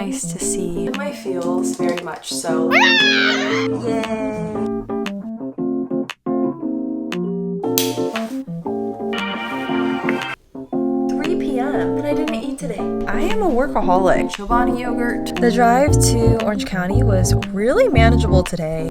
nice to see my feels very much so. Yay! 3 p.m. and I didn't eat today. I am a workaholic. Chobani yogurt. The drive to Orange County was really manageable today.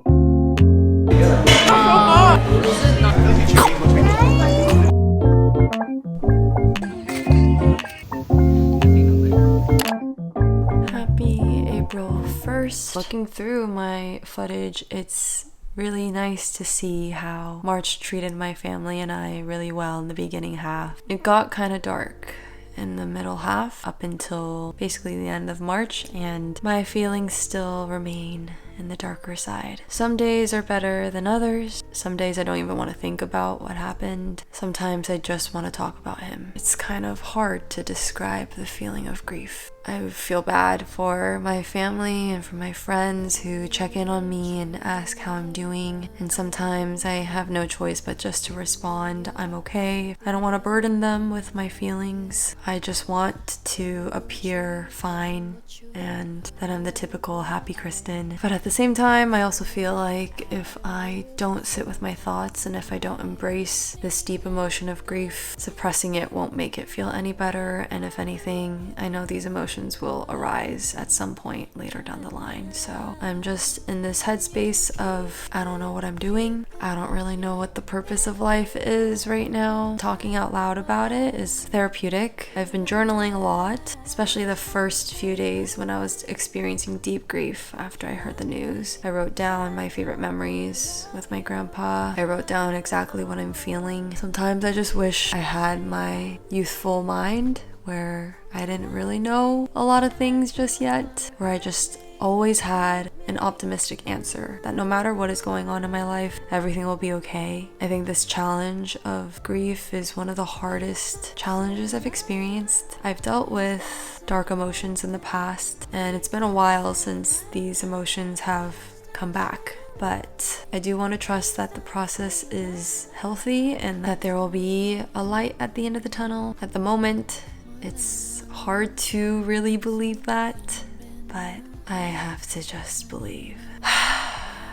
Happy April 1st. Looking through my footage, it's really nice to see how March treated my family and I really well in the beginning half. It got kind of dark in the middle half up until basically the end of March, and my feelings still remain in the darker side. Some days are better than others. Some days I don't even want to think about what happened. Sometimes I just want to talk about him. It's kind of hard to describe the feeling of grief. I feel bad for my family and for my friends who check in on me and ask how I'm doing. And sometimes I have no choice but just to respond, I'm okay. I don't want to burden them with my feelings. I just want to appear fine and that I'm the typical happy Kristin. But at the same time, I also feel like if I don't sit with my thoughts and if I don't embrace this deep emotion of grief, suppressing it won't make it feel any better. And if anything, I know these emotions will arise at some point later down the line. So I'm just in this headspace of I don't know what I'm doing. I don't really know what the purpose of life is right now. Talking out loud about it is therapeutic. I've been journaling a lot, especially the first few days when I was experiencing deep grief after I heard the news. I wrote down my favorite memories with my grandpa. I wrote down exactly what I'm feeling. Sometimes I just wish I had my youthful mind where I didn't really know a lot of things just yet, where I just always had an optimistic answer that no matter what is going on in my life, everything will be okay. I think this challenge of grief is one of the hardest challenges I've experienced. I've dealt with dark emotions in the past, and it's been a while since these emotions have come back. But I do want to trust that the process is healthy and that there will be a light at the end of the tunnel. At the moment, it's hard to really believe that, but I have to just believe.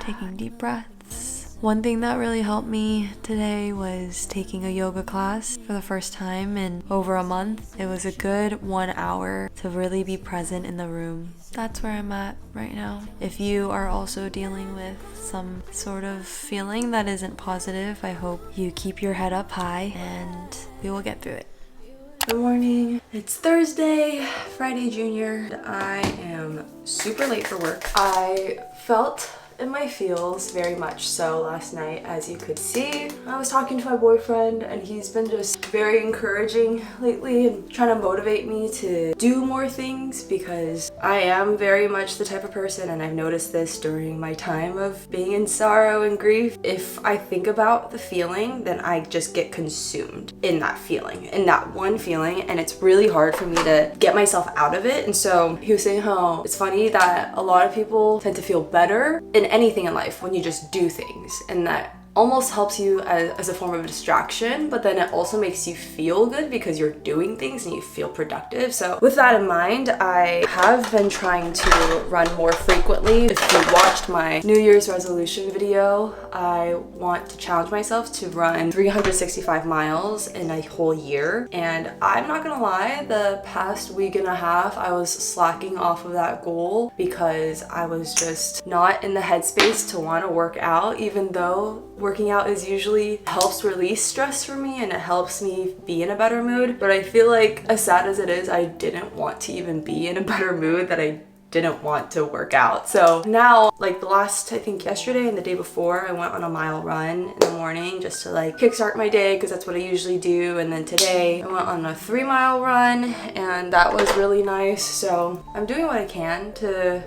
Taking deep breaths. One thing that really helped me today was taking a yoga class for the first time in over a month. It was a good 1 hour to really be present in the room. That's where I'm at right now. If you are also dealing with some sort of feeling that isn't positive, I hope you keep your head up high and we will get through it. Good morning. It's Thursday, Friday Junior. I am super late for work. I felt in my feels very much so last night. As you could see, I was talking to my boyfriend and he's been just very encouraging lately and trying to motivate me to do more things because I am very much the type of person, and I've noticed this during my time of being in sorrow and grief. If I think about the feeling, then I just get consumed in that feeling, in that one feeling, and it's really hard for me to get myself out of it. And so he was saying how it's funny that a lot of people tend to feel better in anything in life when you just do things, and that almost helps you as a form of distraction, but then it also makes you feel good because you're doing things and you feel productive. So with that in mind, I have been trying to run more frequently. If you watched my New Year's resolution video, I want to challenge myself to run 365 miles in a whole year. And I'm not gonna lie, the past week and a half, I was slacking off of that goal because I was just not in the headspace to want to work out, even though working out is usually helps release stress for me and it helps me be in a better mood. But I feel like, as sad as it is, I didn't want to even be in a better mood, that I didn't want to work out. So now, like the last, I think yesterday and the day before, I went on a mile run in the morning just to like kickstart my day because that's what I usually do. And then today I went on a 3-mile run and that was really nice. So I'm doing what I can to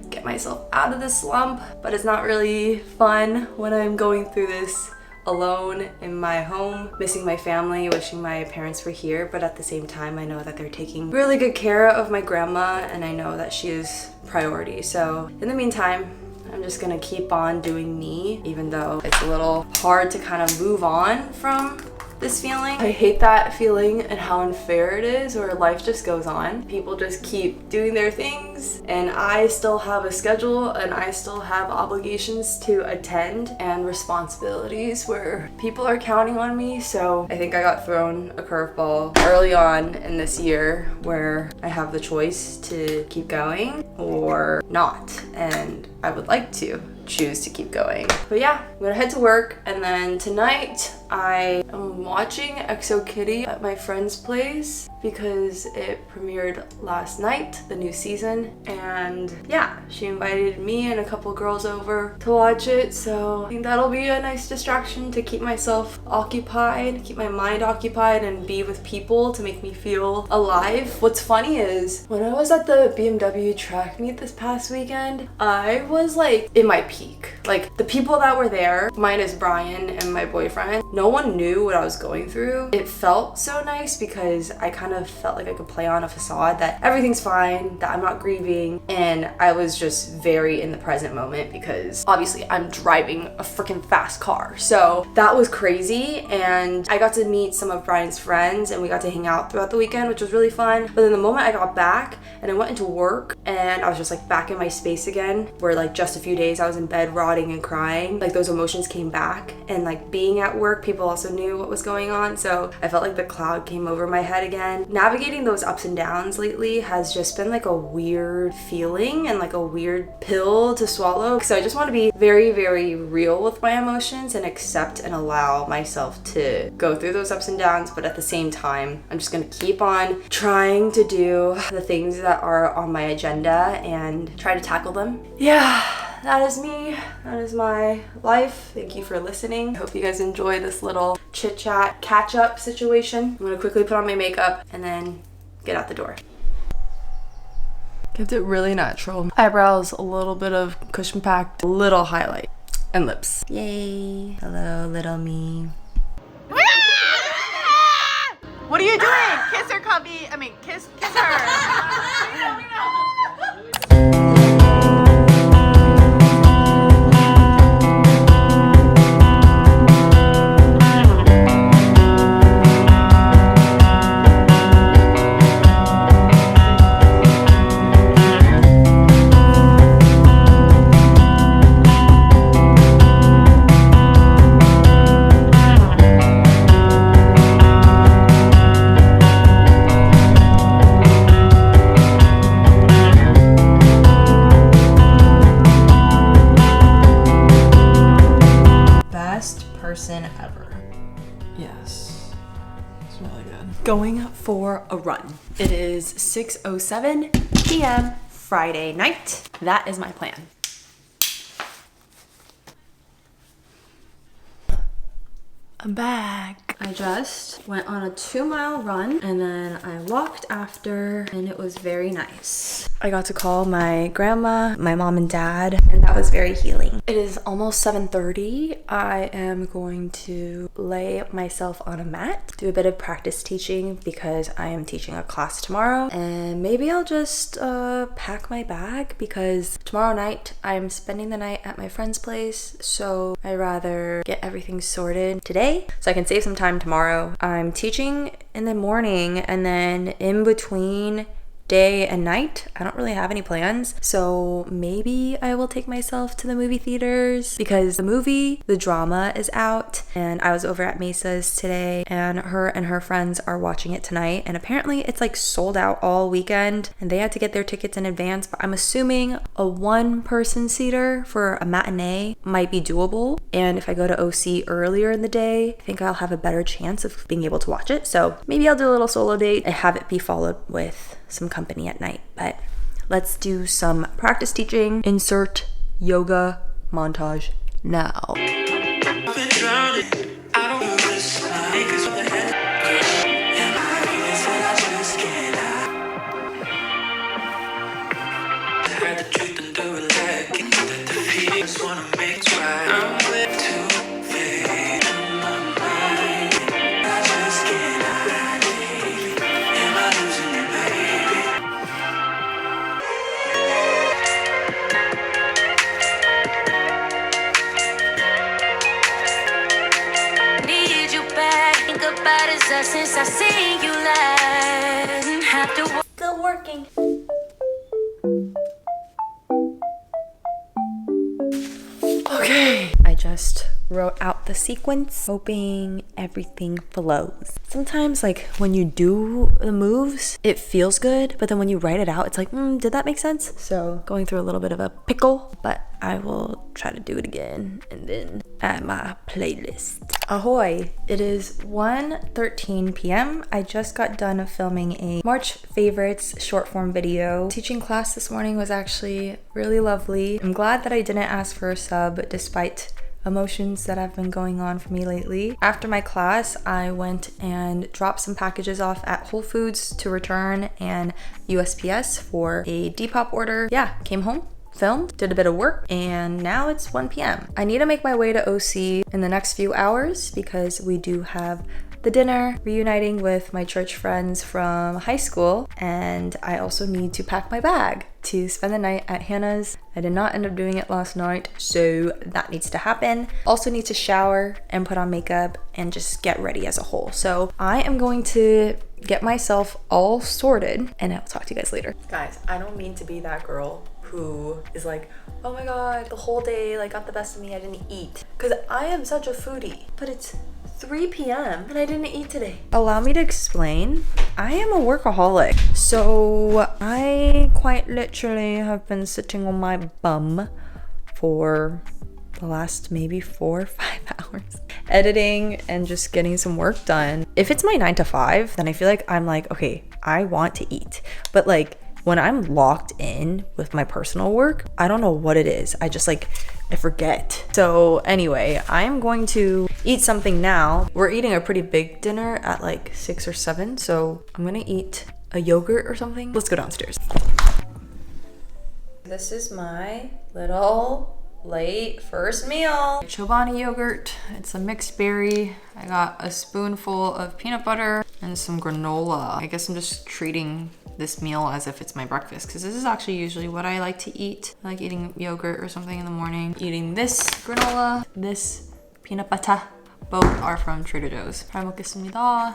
get myself out of this slump, but it's not really fun when I'm going through this alone in my home, missing my family, wishing my parents were here, but at the same time I know that they're taking really good care of my grandma and I know that she is priority. So in the meantime, I'm just gonna keep on doing me, even though it's a little hard to kind of move on from this feeling. I hate that feeling and how unfair it is, where life just goes on. People just keep doing their things and I still have a schedule and I still have obligations to attend and responsibilities where people are counting on me. So I think I got thrown a curveball early on in this year where I have the choice to keep going or not, and I would like to choose to keep going. But yeah, I'm gonna head to work, and then tonight I am watching XO Kitty at my friend's place because it premiered last night, the new season, and yeah, she invited me and a couple girls over to watch it, so I think that'll be a nice distraction to keep myself occupied, keep my mind occupied, and be with people to make me feel alive. What's funny is when I was at the BMW track meet this past weekend, I was like in my peak. Like, the people that were there, minus Brian and my boyfriend, no one knew what I was going through. It felt so nice because I kind of felt like I could play on a facade that everything's fine, that I'm not grieving, and I was just very in the present moment because obviously I'm driving a freaking fast car. So that was crazy, and I got to meet some of Brian's friends and we got to hang out throughout the weekend, which was really fun. But then the moment I got back and I went into work and I was just like back in my space again, where like just a few days I was in bed rotting and crying, like those emotions came back. And like being at work, people also knew what was going on, so I felt like the cloud came over my head again. Navigating those ups and downs lately has just been like a weird feeling and like a weird pill to swallow. So I just want to be very, very real with my emotions and accept and allow myself to go through those ups and downs, but at the same time, I'm just gonna keep on trying to do the things that are on my agenda and try to tackle them. Yeah, that is me. That is my life. Thank you for listening. I hope you guys enjoy this little chit chat catch up situation. I'm gonna quickly put on my makeup and then get out the door. Kept it really natural. Eyebrows, a little bit of cushion packed, a little highlight, and lips. Yay. Hello, little me. What are you doing? Kiss her, Cubby. I mean, kiss her. We know. Person ever. Yes, it's really good. Going for a run. It is 6:07 p.m. Friday night. That is my plan. I'm back. I just went on a 2-mile run and then I walked after, and it was very nice. I got to call my grandma, my mom and dad, and that was very healing. It is almost 7:30. I am going to lay myself on a mat, do a bit of practice teaching because I am teaching a class tomorrow, and maybe I'll just pack my bag because tomorrow night I'm spending the night at my friend's place, so I'd rather get everything sorted today so I can save some time tomorrow. I'm teaching in the morning, and then in between day and night, I don't really have any plans, so maybe I will take myself to the movie theaters because the movie, The Drama, is out, and I was over at Mesa's today and her friends are watching it tonight, and apparently it's like sold out all weekend and they had to get their tickets in advance, but I'm assuming a 1-person seater for a matinee might be doable, and if I go to OC earlier in the day, I think I'll have a better chance of being able to watch it, so maybe I'll do a little solo date and have it be followed with some company at night. But let's do some practice teaching. Insert yoga montage now. since I seen you last. Have to Still working. Okay. I just wrote out the sequence, hoping everything flows. Sometimes, like, when you do the moves, it feels good, but then when you write it out, it's like, did that make sense? So, going through a little bit of a pickle, but I will try to do it again and then add my playlist. Ahoy! It is 1:13 p.m. I just got done filming a March favorites short form video. Teaching class this morning was actually really lovely. I'm glad that I didn't ask for a sub despite emotions that have been going on for me lately. After my class, I went and dropped some packages off at Whole Foods to return and USPS for a Depop order. Yeah, came home, filmed, did a bit of work, and now it's 1 p.m. I need to make my way to OC in the next few hours because we do have the dinner, reuniting with my church friends from high school, and I also need to pack my bag to spend the night at Hannah's. I did not end up doing it last night, so that needs to happen. Also need to shower and put on makeup and just get ready as a whole. So I am going to get myself all sorted and I'll talk to you guys later. Guys, I don't mean to be that girl who is like, oh my god, the whole day like got the best of me, I didn't eat. Because I am such a foodie, but it's 3 p.m. and I didn't eat today. Allow me to explain. I am a workaholic. So I quite literally have been sitting on my bum for the last maybe 4 or 5 hours, editing and just getting some work done. If it's my 9 to 5, then I feel like I'm like, okay, I want to eat. But like when I'm locked in with my personal work, I don't know what it is. I just like, I forget. So anyway, I'm going to eat something now. We're eating a pretty big dinner at like 6 or 7. So I'm gonna eat a yogurt or something. Let's go downstairs. This is my little late first meal. Chobani yogurt. It's a mixed berry. I got a spoonful of peanut butter and some granola. I guess I'm just treating this meal as if it's my breakfast because this is actually usually what I like to eat. I like eating yogurt or something in the morning. Eating this granola, this peanut butter. Both are from Trader Joe's. 잘 먹겠습니다.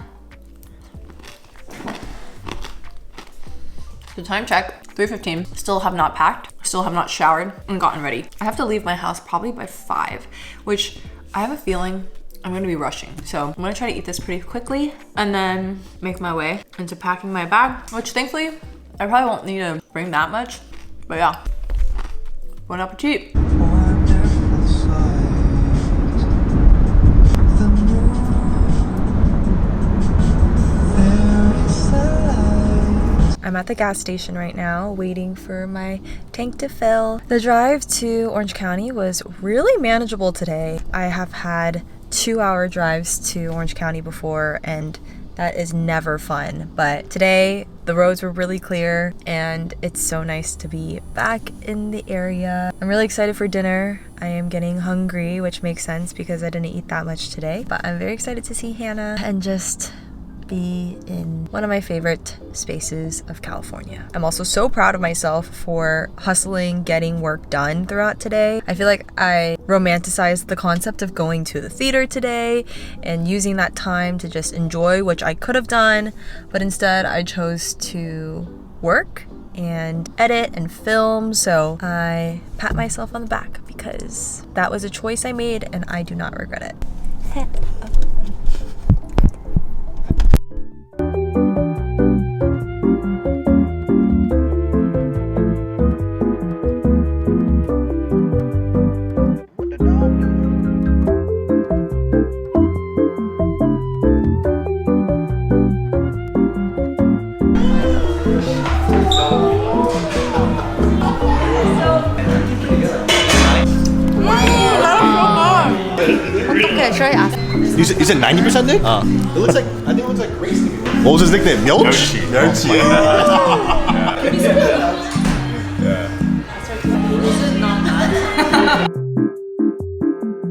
The time check, 3:15. Still have not packed, still have not showered and gotten ready. I have to leave my house probably by 5, which I have a feeling I'm gonna be rushing. So I'm gonna try to eat this pretty quickly and then make my way into packing my bag, which thankfully I probably won't need to bring that much, but yeah. Bon appetit. I'm at the gas station right now waiting for my tank to fill. The drive to Orange County was really manageable today. I have had 2-hour drives to Orange County before and that is never fun. But today the roads were really clear and it's so nice to be back in the area. I'm really excited for dinner. I am getting hungry, which makes sense because I didn't eat that much today. But I'm very excited to see Hannah and just be in one of my favorite spaces of California. I'm also so proud of myself for hustling, getting work done throughout today. I feel like I romanticized the concept of going to the theater today and using that time to just enjoy, which I could have done, but instead I chose to work and edit and film. So I pat myself on the back because that was a choice I made and I do not regret it. Should I ask? You said 90%, Nick? It looks like, I think it looks like Grace to me. What was his nickname? Yolch? Yolch.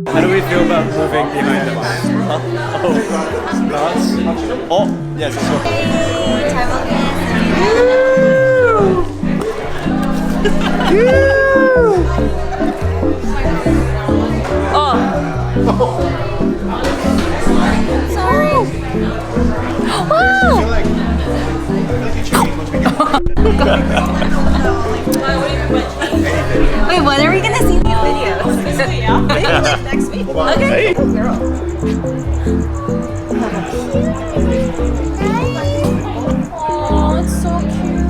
How do we feel about moving behind the box? Oh, thoughts? Oh, yes, let's go. sorry. Wait, when are we gonna see these videos? Maybe like next week. Okay. Oh, it's so cute.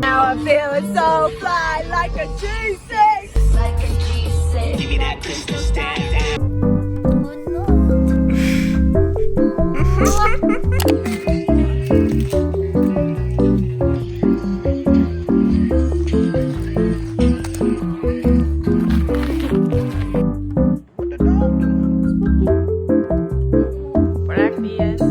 Now I'm feeling so fly like a G6. Like a G6. Give me that crystal stand. Buenos días.